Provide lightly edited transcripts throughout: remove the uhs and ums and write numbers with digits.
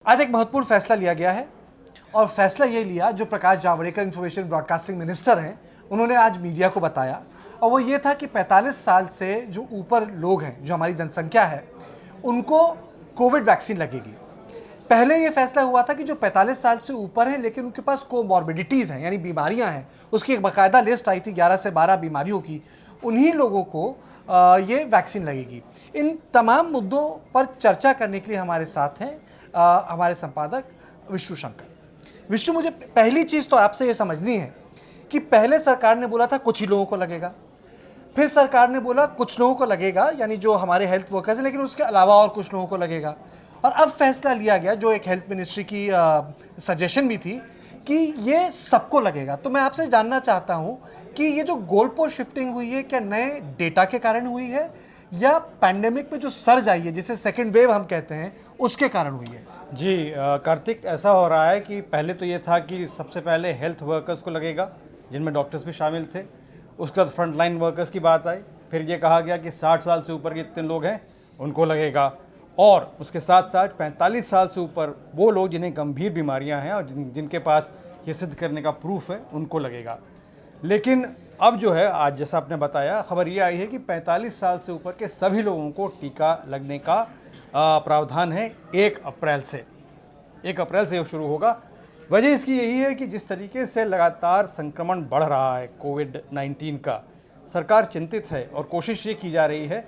आज एक महत्वपूर्ण फैसला लिया गया है और फैसला ये लिया जो Prakash Javadekar information broadcasting minister हैं, उन्होंने आज मीडिया को बताया और वो ये था कि 45 साल से जो ऊपर लोग हैं, जो हमारी जनसंख्या है, उनको कोविड वैक्सीन लगेगी। पहले ये फैसला हुआ था कि जो 45 साल से ऊपर हैं लेकिन उनके पास कोमॉर्बिडिटीज़ हैं, यानी बीमारियां हैं, उसकी एक बाकायदा लिस्ट आई थी 11 से 12 बीमारियों की, उन्हीं लोगों को ये वैक्सीन लगेगी। इन तमाम मुद्दों पर चर्चा करने के लिए हमारे साथ हैं हमारे संपादक विष्णु शंकर। विष्णु, मुझे पहली चीज़ तो आपसे ये समझनी है कि पहले सरकार ने बोला था कुछ ही लोगों को लगेगा, फिर सरकार ने बोला कुछ लोगों को लगेगा, यानी जो हमारे हेल्थ वर्कर्स हैं, लेकिन उसके अलावा और कुछ लोगों को लगेगा, और अब फैसला लिया गया जो एक हेल्थ मिनिस्ट्री की सजेशन भी थी कि ये सबको लगेगा। तो मैं आपसे जानना चाहता हूँ कि ये जो गोल पोस्ट शिफ्टिंग हुई है, क्या नए डेटा के कारण हुई है या पैंडेमिक में जो सर्ज आई है, जिसे सेकेंड वेव हम कहते हैं, उसके कारण हुई है? जी कार्तिक, ऐसा हो रहा है कि पहले तो ये था कि सबसे पहले हेल्थ वर्कर्स को लगेगा, जिनमें डॉक्टर्स भी शामिल थे। उसके बाद फ्रंटलाइन वर्कर्स की बात आई, फिर ये कहा गया कि 60 साल से ऊपर के जितने लोग हैं उनको लगेगा, और उसके साथ साथ 45 साल से ऊपर वो लोग जिन्हें गंभीर बीमारियां हैं और जिनके पास ये सिद्ध करने का प्रूफ है, उनको लगेगा। लेकिन अब जो है, आज जैसा आपने बताया, खबर ये आई है कि 45 साल से ऊपर के सभी लोगों को टीका लगने का प्रावधान है 1 अप्रैल से। 1 अप्रैल से ये शुरू होगा। वजह इसकी यही है कि जिस तरीके से लगातार संक्रमण बढ़ रहा है कोविड-19 का, सरकार चिंतित है और कोशिश ये की जा रही है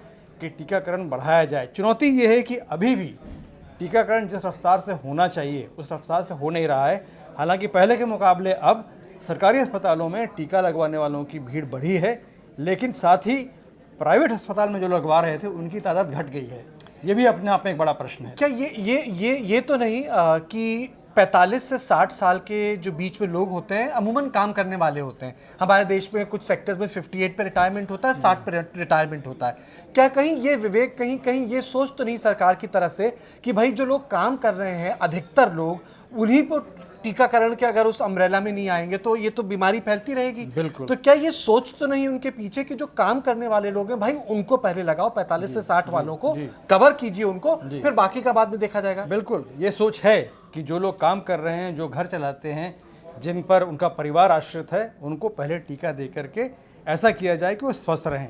कि टीकाकरण बढ़ाया जाए। चुनौती ये है कि अभी भी टीकाकरण जिस रफ्तार से होना चाहिए उस रफ्तार से हो नहीं रहा है। हालांकि पहले के मुकाबले अब सरकारी अस्पतालों में टीका लगवाने वालों की भीड़ बढ़ी है, लेकिन साथ ही प्राइवेट अस्पताल में जो लगवा रहे थे उनकी तादाद घट गई है। ये भी अपने आप में एक बड़ा प्रश्न है। क्या ये तो नहीं कि 45 से 60 साल के जो बीच में लोग होते हैं अमूमन काम करने वाले होते हैं? हमारे देश में कुछ सेक्टर्स में 58 पे रिटायरमेंट होता है, 60 पे रिटायरमेंट होता है। क्या कहीं ये विवेक, कहीं ये सोच तो नहीं सरकार की तरफ से कि भाई जो लोग काम कर रहे हैं, अधिकतर लोग उन्हीं पर टीकाकरण के अगर उस अम्ब्रेला में नहीं आएंगे तो ये तो बीमारी फैलती रहेगी? बिल्कुल। तो क्या ये सोच तो नहीं उनके पीछे कि जो काम करने वाले लोग हैं भाई उनको पहले लगाओ, 45 से 60 वालों को कवर कीजिए उनको, फिर बाकी का बाद में देखा जाएगा? बिल्कुल, ये सोच है कि जो लोग काम कर रहे हैं, जो घर चलाते हैं, जिन पर उनका परिवार आश्रित है, उनको पहले टीका दे करके ऐसा किया जाए कि वो स्वस्थ रहें।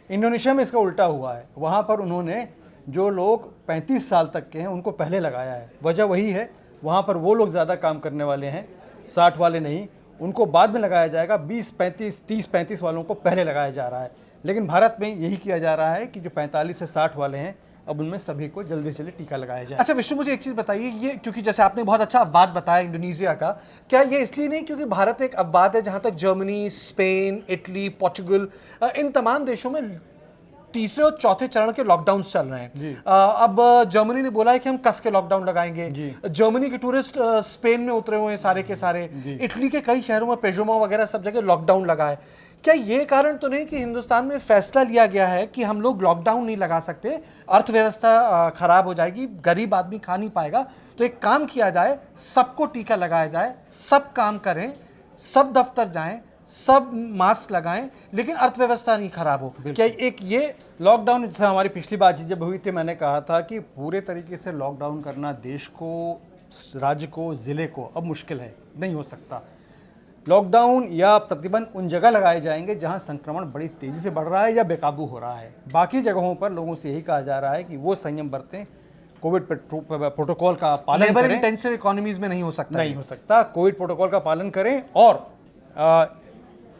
इंडोनेशिया में इसका उल्टा हुआ है। वहाँ पर उन्होंने जो लोग 35 साल तक के हैं उनको पहले लगाया है। वजह वही है, वहाँ पर वो लोग ज़्यादा काम करने वाले हैं, 60 वाले नहीं, उनको बाद में लगाया जाएगा। 30-35 वालों को पहले लगाया जा रहा है। लेकिन भारत में यही किया जा रहा है कि जो 45 से 60 वाले हैं, अब उनमें सभी को जल्दी से टीका लगाया जाए। अच्छा विष्णु, मुझे एक चीज़ बताइए, ये क्योंकि जैसे आपने बहुत अच्छा अपवाद बताया इंडोनेशिया का, क्या ये इसलिए नहीं क्योंकि भारत एक अपवाद है जहाँ तक जर्मनी, स्पेन, इटली, पोर्चुगल, इन तमाम देशों में तीसरे और चौथे चरण के लॉकडाउन चल रहे हैं। अब जर्मनी ने बोला है कि हम कस के लॉकडाउन लगाएंगे। जर्मनी के टूरिस्ट स्पेन में उतरे हुए हैं सारे के सारे। इटली के कई शहरों में पेजोमा वगैरह सब जगह लॉकडाउन लगा है। क्या ये कारण तो नहीं कि हिंदुस्तान में फैसला लिया गया है कि हम लोग लॉकडाउन नहीं लगा सकते, अर्थव्यवस्था खराब हो जाएगी, गरीब आदमी खा नहीं पाएगा, तो एक काम किया जाए, सबको टीका लगाया जाए, सब काम करें, सब दफ्तर जाएं, सब मास्क लगाएं, लेकिन अर्थव्यवस्था नहीं खराब हो? क्या एक ये लॉकडाउन, जैसे हमारी पिछली बातचीत जब हुई थी, मैंने कहा था कि पूरे तरीके से लॉकडाउन करना देश को, राज्य को, ज़िले को अब मुश्किल है, नहीं हो सकता। लॉकडाउन या प्रतिबंध उन जगह लगाए जाएंगे जहां संक्रमण बड़ी तेज़ी से बढ़ रहा है या बेकाबू हो रहा है। बाकी जगहों पर लोगों से यही कहा जा रहा है कि वो संयम बरतें, कोविड प्रोटोकॉल का पालन करें। लेबर इंटेंसिव इकोनॉमीज में नहीं हो सकता, कोविड प्रोटोकॉल का पालन करें, और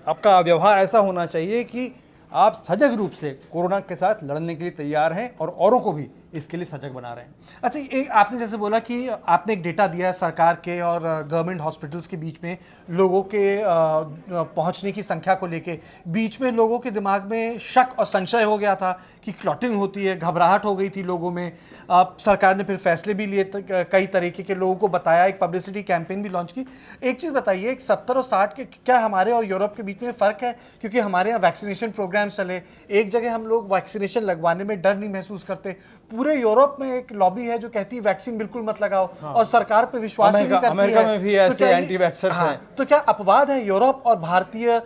आपका व्यवहार ऐसा होना चाहिए कि आप सजग रूप से कोरोना के साथ लड़ने के लिए तैयार हैं और औरों को भी इसके लिए सजग बना रहे हैं। अच्छा, एक आपने जैसे बोला कि आपने एक डेटा दिया है सरकार के और गवर्नमेंट हॉस्पिटल्स के बीच में लोगों के पहुंचने की संख्या को लेके, बीच में लोगों के दिमाग में शक और संशय हो गया था कि क्लॉटिंग होती है, घबराहट हो गई थी लोगों में। सरकार ने फिर फैसले भी लिए, कई तरीके के लोगों को बताया, एक पब्लिसिटी कैंपेन भी लॉन्च की। एक चीज़ बताइए, 70 और 60 के क्या हमारे और यूरोप के बीच में फ़र्क है? क्योंकि हमारे यहाँ वैक्सीनेशन प्रोग्राम चले, एक जगह हम लोग वैक्सीनेशन लगवाने में डर नहीं महसूस करते। पूरे यूरोप में एक लॉबी है जो कहती है वैक्सीन बिल्कुल मत लगाओ, और सरकार पे विश्वास ही नहीं करती है। अमेरिका में भी ऐसे एंटी वैक्सर्स हैं। तो क्या अपवाद है यूरोप और भारतीय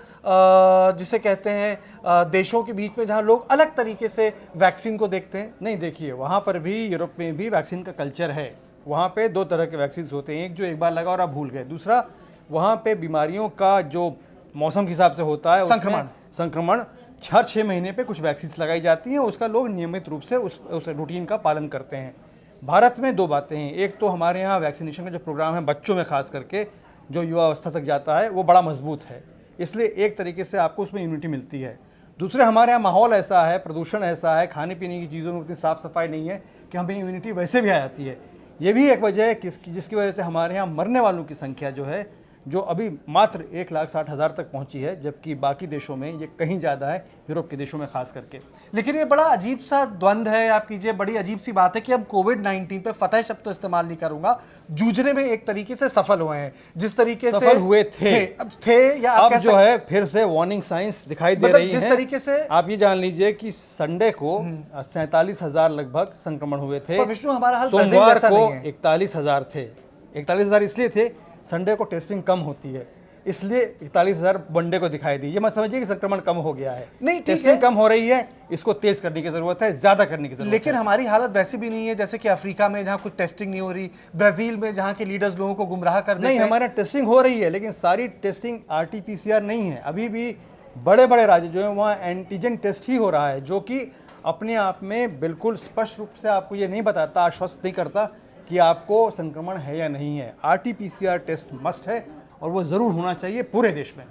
जिसे कहते हैं देशों के बीच में, जहां लोग अलग तरीके से वैक्सीन को देखते हैं? नहीं, देखिए, वहाँ पर भी यूरोप में भी वैक्सीन का कल्चर है। वहाँ पे 2 तरह के वैक्सीन होते हैं, एक जो एक बार लगा और आप भूल गए, दूसरा वहाँ पे बीमारियों का जो मौसम के हिसाब से होता है उसमें संक्रमण 6 महीने पे कुछ वैक्सीन लगाई जाती हैं, उसका लोग नियमित रूप से उस रूटीन का पालन करते हैं। भारत में 2 बातें हैं, एक तो हमारे यहाँ वैक्सीनेशन का जो प्रोग्राम है बच्चों में खास करके जो युवा अवस्था तक जाता है वो बड़ा मजबूत है, इसलिए एक तरीके से आपको उसमें इम्यूनिटी मिलती है। दूसरे हमारे यहाँ माहौल ऐसा है, प्रदूषण ऐसा है, खाने पीने की चीज़ों में उतनी साफ़ सफाई नहीं है कि हमें इम्यूनिटी वैसे भी आ जाती है। ये भी एक वजह है जिसकी वजह से हमारे यहाँ मरने वालों की संख्या जो है जो अभी मात्र 1,60,000 तक पहुंची है, जबकि बाकी देशों में ये कहीं ज़्यादा है, यूरोप के देशों में खास करके। लेकिन ये बड़ा अजीब सा द्वंद्व है, आप कीजिए, बड़ी अजीब सी बात है कि हम कोविड-19 पे फतह शब्द तो इस्तेमाल नहीं करूंगा, जूझने में एक तरीके से सफल हुए हैं, जिस तरीके से सफल हुए थे या अब जो है फिर से वार्निंग साइंस दिखाई दे रही है। जिस तरीके से आप ये जान लीजिए कि संडे को 47,000 लगभग संक्रमण हुए थे, विष्णु हमारा हाल सोमवार को 41,000 थे। 41,000 इसलिए थे, संडे को टेस्टिंग कम होती है, इसलिए 41,000 वनडे को दिखाई दी। ये मत समझिए कि संक्रमण कम हो गया है, नहीं, टेस्टिंग कम हो रही है, इसको तेज करने की जरूरत है, ज्यादा करने की जरूरत है। लेकिन हमारी हालत वैसी भी नहीं है जैसे कि अफ्रीका में जहां कुछ टेस्टिंग नहीं हो रही, ब्राजील में जहां के लीडर्स लोगों को गुमराह कर देते हैं। नहीं, हमारे टेस्टिंग हो रही है, लेकिन सारी टेस्टिंग RT-PCR नहीं है। अभी भी बड़े बड़े राज्य जो है वहाँ एंटीजन टेस्ट ही हो रहा है, जो कि अपने आप में बिल्कुल स्पष्ट रूप से आपको ये नहीं बताता, आश्वस्त नहीं करता कि आपको संक्रमण है या नहीं है। RT-PCR टेस्ट मस्ट है और वो ज़रूर होना चाहिए पूरे देश में।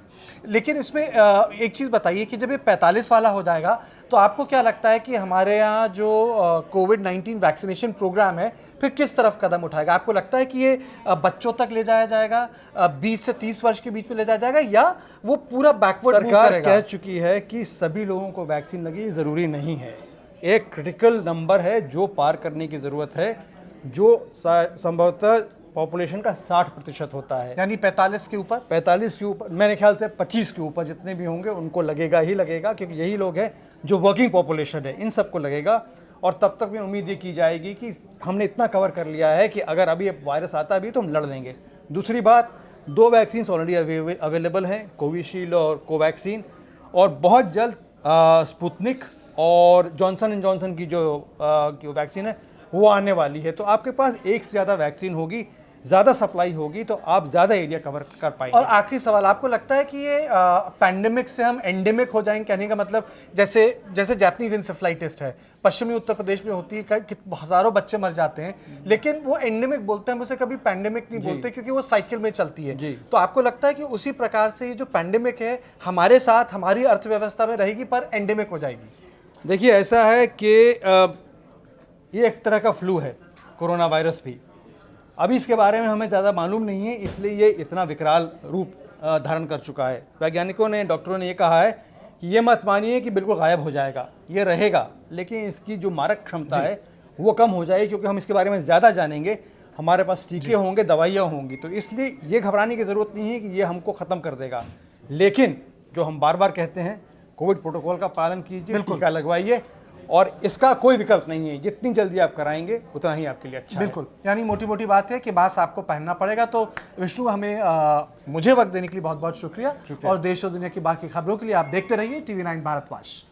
लेकिन इसमें एक चीज़ बताइए कि जब ये 45 वाला हो जाएगा तो आपको क्या लगता है कि हमारे यहाँ जो कोविड-19 वैक्सीनेशन प्रोग्राम है फिर किस तरफ कदम उठाएगा? आपको लगता है कि ये बच्चों तक ले जाया जाएगा, 20 से 30 वर्ष के बीच में ले जाया जाएगा, या वो पूरा बैकवर्ड मूव करेगा? सरकार कह चुकी है कि सभी लोगों को वैक्सीन लगी ज़रूरी नहीं है, एक क्रिटिकल नंबर है जो पार करने की ज़रूरत है, जो संभवतः पॉपुलेशन का 60% होता है, यानी 45 के ऊपर, 45 के ऊपर, मेरे ख्याल से 25 के ऊपर जितने भी होंगे उनको लगेगा ही लगेगा, क्योंकि यही लोग हैं जो वर्किंग पॉपुलेशन है, इन सबको लगेगा। और तब तक भी उम्मीद ये की जाएगी कि हमने इतना कवर कर लिया है कि अगर अभी वायरस आता भी तो हम लड़ लेंगे। दूसरी बात, 2 वैक्सीन ऑलरेडी अवेलेबल हैं, कोविशील्ड और कोवैक्सीन, और बहुत जल्द स्पुतनिक और जॉनसन एंड जॉनसन की जो वैक्सीन है वो आने वाली है। तो आपके पास एक से ज़्यादा वैक्सीन होगी, ज़्यादा सप्लाई होगी, तो आप ज़्यादा एरिया कवर कर पाएंगे। और आखिरी सवाल, आपको लगता है कि ये पैंडेमिक से हम एंडेमिक हो जाएंगे? कहने का मतलब जैसे जापानीज इंसेफ्लाइटिस है, पश्चिमी उत्तर प्रदेश में होती है, हज़ारों बच्चे मर जाते हैं, लेकिन वो एंडेमिक बोलते हैं, उसे कभी पैंडेमिक नहीं बोलते क्योंकि वो साइकिल में चलती है। तो आपको लगता है कि उसी प्रकार से ये जो पैंडेमिक है हमारे साथ हमारी अर्थव्यवस्था में रहेगी पर एंडेमिक हो जाएगी? देखिए, ऐसा है कि ये एक तरह का फ्लू है, कोरोना वायरस भी। अभी इसके बारे में हमें ज़्यादा मालूम नहीं है, इसलिए ये इतना विकराल रूप धारण कर चुका है। वैज्ञानिकों ने, डॉक्टरों ने ये कहा है कि ये मत मानिए कि बिल्कुल गायब हो जाएगा, ये रहेगा, लेकिन इसकी जो मारक क्षमता है वो कम हो जाएगी, क्योंकि हम इसके बारे में ज़्यादा जानेंगे, हमारे पास टीके होंगे, दवाइयाँ होंगी। तो इसलिए ये घबराने की ज़रूरत नहीं है कि ये हमको ख़त्म कर देगा। लेकिन जो हम बार बार कहते हैं, कोविड प्रोटोकॉल का पालन कीजिए, टीका लगवाइए, और इसका कोई विकल्प नहीं है, जितनी जल्दी आप कराएंगे उतना ही आपके लिए अच्छा बिल्कुल है। यानी मोटी मोटी बात है कि मास्क आपको पहनना पड़ेगा। तो विष्णु, हमें मुझे वक्त देने के लिए बहुत बहुत शुक्रिया। और देश और दुनिया की बाकी खबरों के लिए आप देखते रहिए TV9 भारतवर्ष।